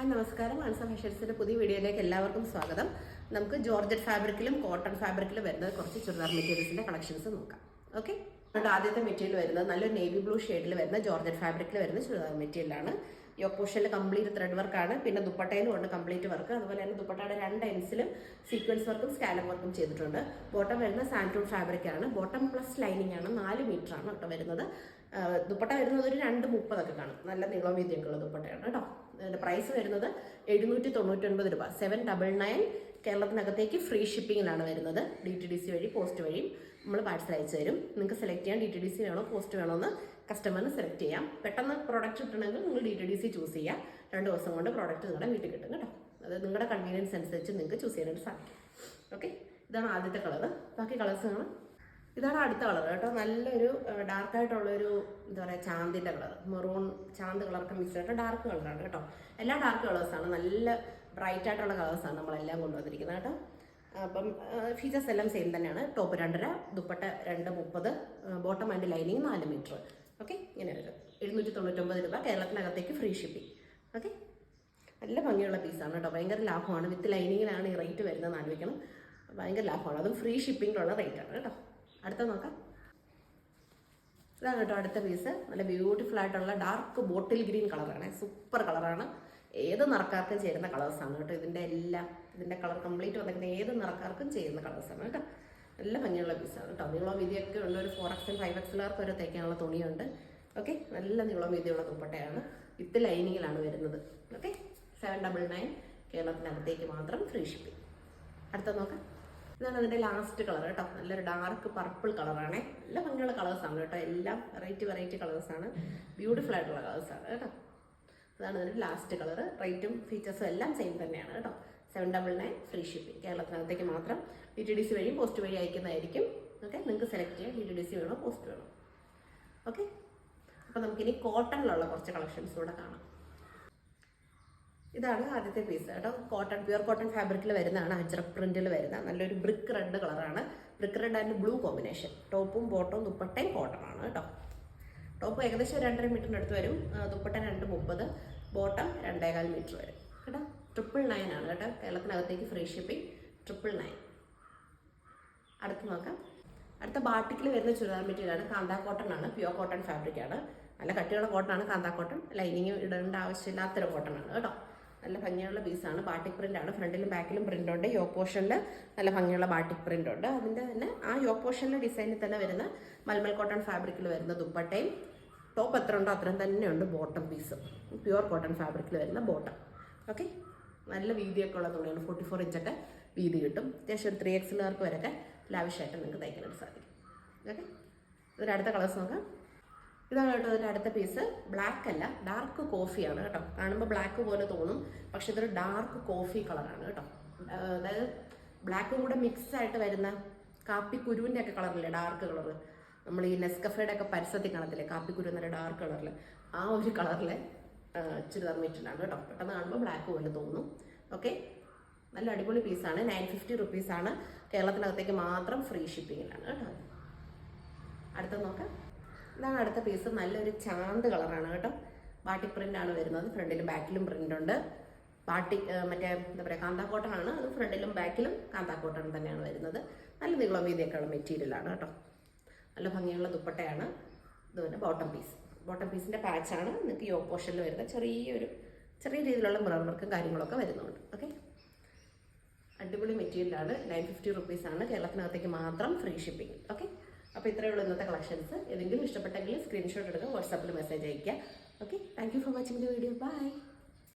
Hi നമസ്കാരം. മാനസ ഫാഷൻസിൻ്റെ പുതിയ വീഡിയോയിലേക്ക് എല്ലാവർക്കും സ്വാഗതം. നമുക്ക് ജോർജറ്റ് ഫാബ്രിക്കിലും കോട്ടൺ ഫാബ്രിക്കിലും വരുന്നത് കുറച്ച് ചുരിദാർ മെറ്റീരിയൽസിൻ്റെ കളക്ഷൻസ് നോക്കാം. ഓക്കെ, അതുകൊണ്ട് ആദ്യത്തെ മെറ്റീരിയൽ വരുന്നത് നല്ലൊരു നേവി ബ്ലൂ ഷെയ്ഡിൽ വരുന്ന ജോർജറ്റ് ഫാബ്രിക്കിൽ വരുന്ന ചുരിദാർ മെറ്റീരിയലാണ്. യോക്ക് പോർഷനിൽ കംപ്ലീറ്റ് ത്രെഡ് വർക്കാണ്, പിന്നെ ദുപ്പട്ടയിലും ഉണ്ട് കംപ്ലീറ്റ് വർക്ക്. അതുപോലെ തന്നെ ദുപ്പട്ടയുടെ രണ്ട് എൻഡ്സിലും സീക്വൻസ് വർക്കും സ്കാലപ്പ് വർക്കും ചെയ്തിട്ടുണ്ട്. ബോട്ടം വരുന്ന സാൻഡൂൺ ഫാബ്രിക് ആണ്. ബോട്ടം പ്ലസ് ലൈനിങ് ആണ്. 4 മീറ്റർ ആണ് കേട്ടോ വരുന്നത്. ദുപ്പട്ട വരുന്നത് ഒരു 230 കാണും. നല്ല നീളം വീതിയൊക്കെയുള്ള ദുപ്പട്ടയാണ് കേട്ടോ. അതിൻ്റെ പ്രൈസ് വരുന്നത് 799 രൂപ. 799. കേരളത്തിനകത്തേക്ക് ഫ്രീ ഷിപ്പിങ്ങിലാണ് വരുന്നത്. DTDC വഴി പോസ്റ്റ് വഴിയും നമ്മൾ പാഴ്സൽ അയച്ചു തരും. നിങ്ങൾക്ക് സെലക്ട് ചെയ്യാൻ DTDC വേണോ പോസ്റ്റ് വേണോ എന്ന് കസ്റ്റമറിന് സെലക്ട് ചെയ്യാം. പെട്ടെന്ന് പ്രോഡക്റ്റ് കിട്ടണമെങ്കിൽ നിങ്ങൾ DTDC ചൂസ് ചെയ്യാം. 2 ദിവസം കൊണ്ട് പ്രോഡക്റ്റ് നിങ്ങളുടെ വീട്ടിൽ കിട്ടും കേട്ടോ. അത് നിങ്ങളുടെ കൺവീനിയൻസ് അനുസരിച്ച് നിങ്ങൾക്ക് ചൂസ് ചെയ്യാനായിട്ട് സാധിക്കും. ഓക്കെ, ഇതാണ് ആദ്യത്തെ കളർ. ബാക്കി കളേഴ്സ് കാണാം. ഇതാണ് അടുത്ത കളർ കേട്ടോ. നല്ലൊരു ഡാർക്കായിട്ടുള്ളൊരു എന്താ പറയുക, ചാന്തിൻ്റെ കളർ, മെറൂൺ ചാന്ത് കളറൊക്കെ മിക്സ് ആയിട്ട് ഡാർക്ക് കളറാണ് കേട്ടോ. എല്ലാ ഡാർക്ക് കളേഴ്സാണ്, നല്ല ബ്രൈറ്റ് ആയിട്ടുള്ള കളേഴ്സാണ് നമ്മളെല്ലാം കൊണ്ടുവന്നിരിക്കുന്നത് കേട്ടോ. അപ്പം ഫീച്ചേഴ്സ് എല്ലാം സെയിം തന്നെയാണ്. Top 2.5, dupatta 230, bottom and lining 4 metre. Okay, ഇങ്ങനെ വരും. 799 രൂപ. കേരളത്തിനകത്തേക്ക് ഫ്രീ ഷിപ്പിംഗ്. ഓക്കെ, നല്ല ഭംഗിയുള്ള പീസാണ് കേട്ടോ. ഭയങ്കര ലാഭമാണ്. വിത്ത് ലൈനിങ്ങിലാണ് ഈ റേറ്റ് വരുന്നത്. ആലോചിക്കണം, ഭയങ്കര ലാഭമാണ്. അതും ഫ്രീ ഷിപ്പിങ്ങിലുള്ള റേറ്റാണ് കേട്ടോ. അടുത്ത നോക്കാം. ഇതാണ് കേട്ടോ അടുത്ത പീസ്. നല്ല ബ്യൂട്ടിഫുൾ ആയിട്ടുള്ള ഡാർക്ക് ബോട്ടിൽ ഗ്രീൻ കളറാണ്. സൂപ്പർ കളറാണ്. ഏത് നിറക്കാർക്കും ചേരുന്ന കളേഴ്സാണ് കേട്ടോ. ഇതിൻ്റെ കളർ കംപ്ലീറ്റ് വന്നിരിക്കുന്ന ഏത് നിറക്കാർക്കും ചേരുന്ന കളേഴ്സാണ് കേട്ടോ. നല്ല ഭംഗിയുള്ള പീസാണ് കേട്ടോ. നീളം വീതിയൊക്കെ ഉണ്ട്. ഒരു 4XL 5XLർക്ക് വരെ തയ്ക്കാനുള്ള തുണിയുണ്ട്. ഓക്കെ, നല്ല നീളം വീതിയുള്ള ദുപ്പട്ടയാണ്. വിത്ത് ലൈനിങ്ങിലാണ് വരുന്നത്. ഓക്കെ, 799. കേരളത്തിനകത്തേക്ക് മാത്രം ഫ്രീ ഷിപ്പിംഗ്. അടുത്ത നോക്കാം. ഇതാണ് അതിൻ്റെ ലാസ്റ്റ് കളർ കേട്ടോ. നല്ലൊരു ഡാർക്ക് പർപ്പിൾ കളറാണ്. നല്ല ഭംഗിയുള്ള കളേഴ്സാണ് കേട്ടോ. എല്ലാം വെറൈറ്റി കളേഴ്സാണ്. ബ്യൂട്ടിഫുൾ ആയിട്ടുള്ള കളേഴ്സാണ് കേട്ടോ. അതാണ് അതിൻ്റെ ലാസ്റ്റ് കളർ. റേറ്റും ഫീച്ചേഴ്സും എല്ലാം സെയിം തന്നെയാണ് കേട്ടോ. 799 ഫ്രീ ഷിപ്പിംഗ്. കേരളത്തിനകത്തേക്ക് മാത്രം. DTDC വഴിയും പോസ്റ്റ് വഴി അയക്കുന്നതായിരിക്കും. ഓക്കെ, നിങ്ങൾക്ക് സെലക്ട് ചെയ്യാം DTDC വേണോ പോസ്റ്റ് വേണോ. ഓക്കെ, അപ്പോൾ നമുക്കിനി കോട്ടണിലുള്ള കുറച്ച് കളക്ഷൻസ് കൂടെ കാണാം. ഇതാണ് ആദ്യത്തെ പീസ് കേട്ടോ. കോട്ടൺ, പ്യുവർ കോട്ടൺ ഫാബ്രിക്കിൽ വരുന്നതാണ്. അജ്രക് പ്രിന്റിൽ വരുന്ന നല്ലൊരു ബ്രിക്ക് റെഡ് കളറാണ്. Brick red and blue combination. ടോപ്പും ബോട്ടവും ദുപ്പട്ടയും കോട്ടൺ ആണ് കേട്ടോ. ടോപ്പ് ഏകദേശം 2.5 മീറ്ററിന് അടുത്ത് വരും. ദുപ്പട്ട 230, ബോട്ടം 2.25 മീറ്റർ വരും കേട്ടോ. 999 ആണ് കേട്ടോ. കേരളത്തിനകത്തേക്ക് ഫ്രീ ഷിപ്പിംഗ്. 999. അടുത്ത് നോക്കാം. അടുത്ത ബാട്ടിക്കിൽ വരുന്ന ചുരിദാർ മെറ്റീരിയലാണ്. കാന്താ കോട്ടൺ ആണ്. പ്യുവർ കോട്ടൺ ഫാബ്രിക് ആണ്. നല്ല കട്ടിയുള്ള കോട്ടൺ ആണ് കാന്താ കോട്ടൺ. ലൈനിങ് ഇടേണ്ട ആവശ്യമില്ലാത്തൊരു കോട്ടൺ ആണ് കേട്ടോ. നല്ല ഭംഗിയുള്ള പീസാണ്. ബാട്ടിക് പ്രിന്റ് ആണ്. ഫ്രണ്ടിലും ബാക്കിലും പ്രിന്റ് ഉണ്ട്. യോക്ക് പോർഷനിൽ നല്ല ഭംഗിയുള്ള ബാട്ടിക് പ്രിന്റ് ഉണ്ട്. അതിൻ്റെ തന്നെ ആ യോക്ക് പോർഷനിലെ ഡിസൈനിൽ തന്നെ വരുന്ന മൽമൽ കോട്ടൺ ഫാബ്രിക്കിൽ വരുന്ന ദുപ്പട്ടയും ടോപ്പ് എത്ര ഉണ്ടോ അത്രയും തന്നെയുണ്ട് ബോട്ടം പീസ്. പ്യുവർ കോട്ടൺ ഫാബ്രിക്കിൽ വരുന്ന ബോട്ടം. ഓക്കെ, നല്ല വീതിയൊക്കെ ഉള്ള തുണിയാണ്. 44 ഇഞ്ചൊക്കെ വീതി കിട്ടും. അത്യാവശ്യം ഒരു 3XLർക്ക് വരെയൊക്കെ ലാവിഷായിട്ട് നിങ്ങൾക്ക് തയ്ക്കാനായിട്ട് സാധിക്കും. ഓക്കെ, ഇതിൻ്റെ അടുത്ത കളേഴ്സ് നോക്കാം. ഇതാണ് കേട്ടോ അതിൻ്റെ അടുത്ത പീസ്. ബ്ലാക്ക് അല്ല, ഡാർക്ക് കോഫിയാണ് കേട്ടോ. കാണുമ്പോൾ ബ്ലാക്ക് പോലെ തോന്നും, പക്ഷെ ഇതൊരു ഡാർക്ക് കോഫി കളറാണ് കേട്ടോ. അതായത് ബ്ലാക്കും കൂടെ മിക്സ് ആയിട്ട് വരുന്ന കാപ്പിക്കുരുവിൻ്റെ ഒക്കെ കളറില്ലേ, ഡാർക്ക് കളറ്. നമ്മൾ ഈ നെസ്കഫയുടെ ഒക്കെ പരസ്യത്തിൽ കാണത്തില്ലേ, കാപ്പിക്കുരു എന്നൊരു ഡാർക്ക് കളറിൽ, ആ ഒരു കളറിലെ ചുരിദാർ മെറ്റീരിയലാണ് കേട്ടോ. പെട്ടെന്ന് കാണുമ്പോൾ ബ്ലാക്ക് പോലെ തോന്നും. ഓക്കെ, നല്ല അടിപൊളി പീസാണ്. 950 റുപ്പീസാണ്. കേരളത്തിനകത്തേക്ക് മാത്രം ഫ്രീ ഷിപ്പിങ്ങിലാണ് കേട്ടോ. അടുത്ത നോക്കാം. ഇതാണ് അടുത്ത പീസ്. നല്ലൊരു ചാന്ത് കളറാണ് കേട്ടോ. ബാട്ടിക് പ്രിന്റ് ആണ് വരുന്നത്. ഫ്രണ്ടിലും ബാക്കിലും പ്രിന്റ് ഉണ്ട്. ബാട്ടിക് മറ്റേ എന്താ പറയുക, കാന്താക്കോട്ടൺ ആണ്. അത് ഫ്രണ്ടിലും ബാക്കിലും കാന്താക്കോട്ടൺ തന്നെയാണ് വരുന്നത്. നല്ല നീളം വീതിയൊക്കെ ഉള്ള മെറ്റീരിയലാണ് കേട്ടോ. നല്ല ഭംഗിയുള്ള ദുപ്പട്ടയാണ്. ഇതുപോലെ ബോട്ടം പീസ്. ബോട്ടം പീസിൻ്റെ പാച്ചാണ്. നിങ്ങൾക്ക് യോക്ക് പോർഷനിൽ വരുന്ന ചെറിയ രീതിയിലുള്ള മിറർ വർക്കും കാര്യങ്ങളൊക്കെ വരുന്നുണ്ട്. ഓക്കെ, അടിപൊളി മെറ്റീരിയലാണ്. 950 റുപ്പീസാണ്. കേരളത്തിനകത്തേക്ക് മാത്രം ഫ്രീ ഷിപ്പിംഗ്. ഓക്കെ, അപ്പോൾ ഇത്രയേ ഉള്ളൂ ഇന്നത്തെ കളക്ഷൻസ്. ഏതെങ്കിലും ഇഷ്ടപ്പെട്ടെങ്കിൽ സ്ക്രീൻഷോട്ട് എടുക്കുക, വാട്സാപ്പിൽ മെസ്സേജ് അയയ്ക്കുക. Okay, thank you for watching the video. By.